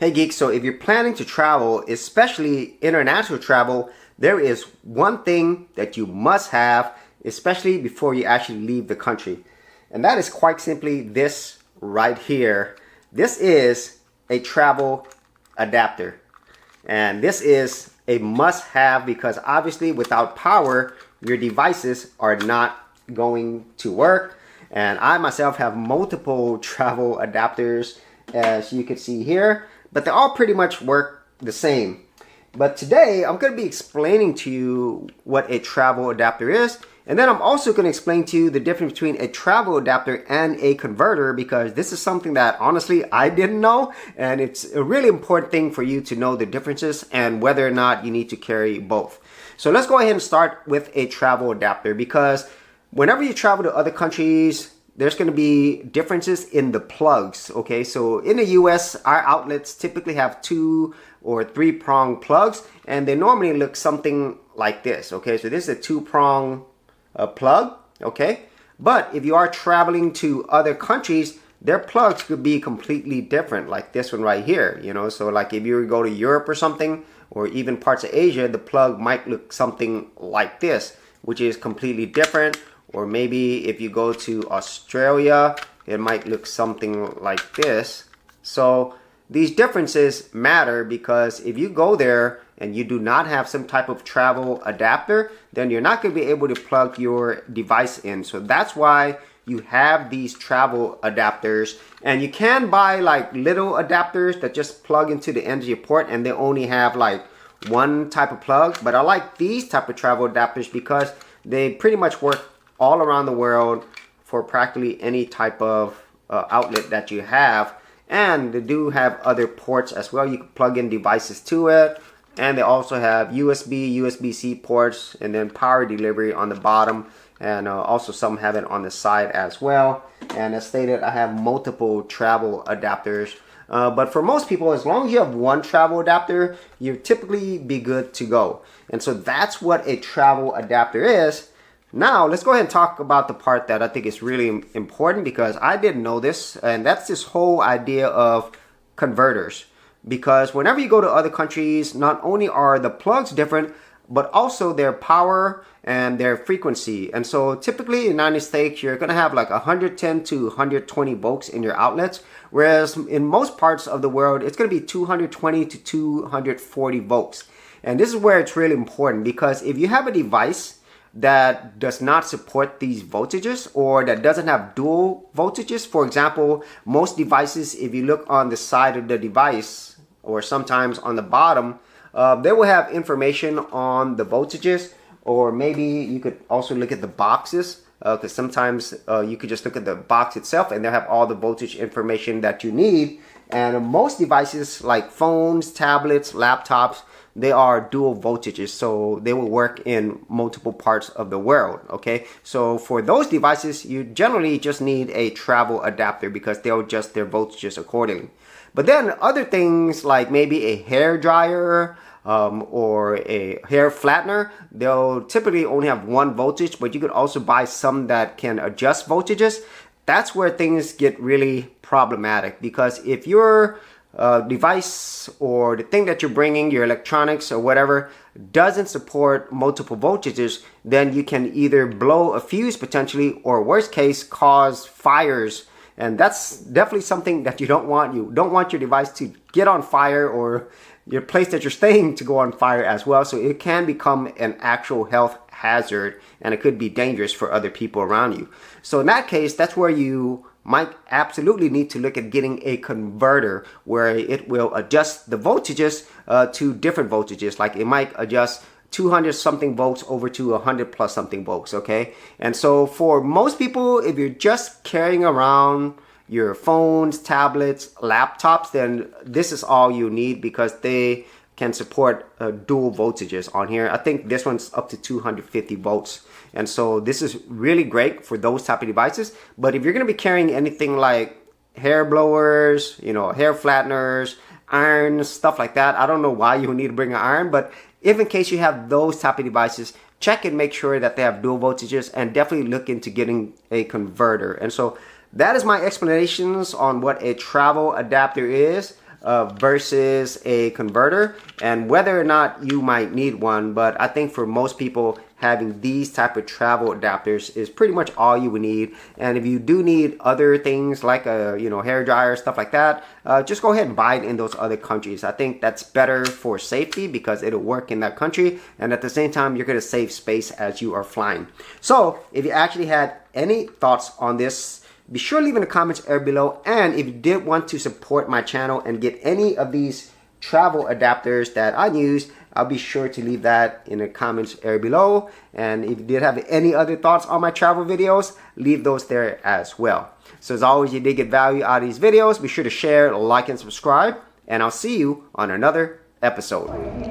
Hey geeks, so if you're planning to travel, especially international travel, there is one thing that you must have, especially before you actually leave the country. And that is quite simply this right here. This is a travel adapter. And this is a must-have because obviously without power, your devices are not going to work. And I myself have multiple travel adapters, as you can see here, but they all pretty much work the same. But today I'm going to be explaining to you what a travel adapter is, and then I'm also going to explain to you the difference between a travel adapter and a converter, because this is something that honestly I didn't know, and it's a really important thing for you to know the differences and whether or not you need to carry both. So let's go ahead and start with a travel adapter, because whenever you travel to other countries, there's going to be differences in the plugs. Okay, so in the US, our outlets typically have 2 or 3 prong plugs, and they normally look something like this. Okay, so this is a 2-prong plug. Okay, but if you are traveling to other countries, their plugs could be completely different, like this one right here. You know, so like if you go to Europe or something, or even parts of Asia, the plug might look something like this, which is completely different. Or maybe if you go to Australia, it might look something like this. So these differences matter, because if you go there and you do not have some type of travel adapter, then you're not going to be able to plug your device in. So that's why you have these travel adapters. And you can buy like little adapters that just plug into the end of your port, and they only have like one type of plug. But I like these type of travel adapters because they pretty much work all around the world for practically any type of outlet that you have. And they do have other ports as well. You can plug in devices to it, and they also have USB, USB-C ports, and then power delivery on the bottom, and also some have it on the side as well. And as stated, I have multiple travel adapters, but for most people, as long as you have one travel adapter, you typically be good to go. And so that's what a travel adapter is. Now, let's go ahead and talk about the part that I think is really important, because I didn't know this, and that's this whole idea of converters. Because whenever you go to other countries, not only are the plugs different, but also their power and their frequency. And so typically in the United States, you're going to have like 110 to 120 volts in your outlets, whereas in most parts of the world, it's going to be 220 to 240 volts. And this is where it's really important, because if you have a device that does not support these voltages, or that doesn't have dual voltages. For example, most devices, if you look on the side of the device, or sometimes on the bottom, they will have information on the voltages. Or maybe you could also look at the boxes, because sometimes you could just look at the box itself and they'll have all the voltage information that you need. And most devices like phones, tablets, laptops, they are dual voltages, so they will work in multiple parts of the world. Okay, so for those devices, you generally just need a travel adapter, because they'll adjust their voltages accordingly. But then other things like maybe a hair dryer or a hair flattener, they'll typically only have one voltage, but you could also buy some that can adjust voltages. That's where things get really problematic, because if your device or the thing that you're bringing, your electronics or whatever, doesn't support multiple voltages, then you can either blow a fuse potentially, or worst case, cause fires. And that's definitely something that you don't want. You don't want your device to get on fire, or your place that you're staying to go on fire as well. So it can become an actual health hazard, and it could be dangerous for other people around you. So in that case, that's where you might absolutely need to look at getting a converter, where it will adjust the voltages to different voltages. Like it might adjust 200 something volts over to 100 plus something volts. Okay, and so for most people, if you're just carrying around your phones, tablets, laptops, then this is all you need, because they can support dual voltages on here. I think this one's up to 250 volts. And so this is really great for those type of devices. But if you're going to be carrying anything like hair blowers, you know, hair flatteners, irons, stuff like that, I don't know why you would need to bring an iron, but if in case you have those type of devices, check and make sure that they have dual voltages, and definitely look into getting a converter. And so that is my explanations on what a travel adapter is. versus a converter, and whether or not you might need one. But I think for most people, having these type of travel adapters is pretty much all you would need. And if you do need other things like a hair dryer, stuff like that, just go ahead and buy it in those other countries. I think that's better for safety because it'll work in that country, and at the same time you're going to save space as you are flying. So if you actually had any thoughts on this, be sure to leave in the comments area below. And if you did want to support my channel and get any of these travel adapters that I use, I'll be sure to leave that in the comments area below. And if you did have any other thoughts on my travel videos, leave those there as well. So as always, you did get value out of these videos, be sure to share, like, and subscribe, and I'll see you on another episode.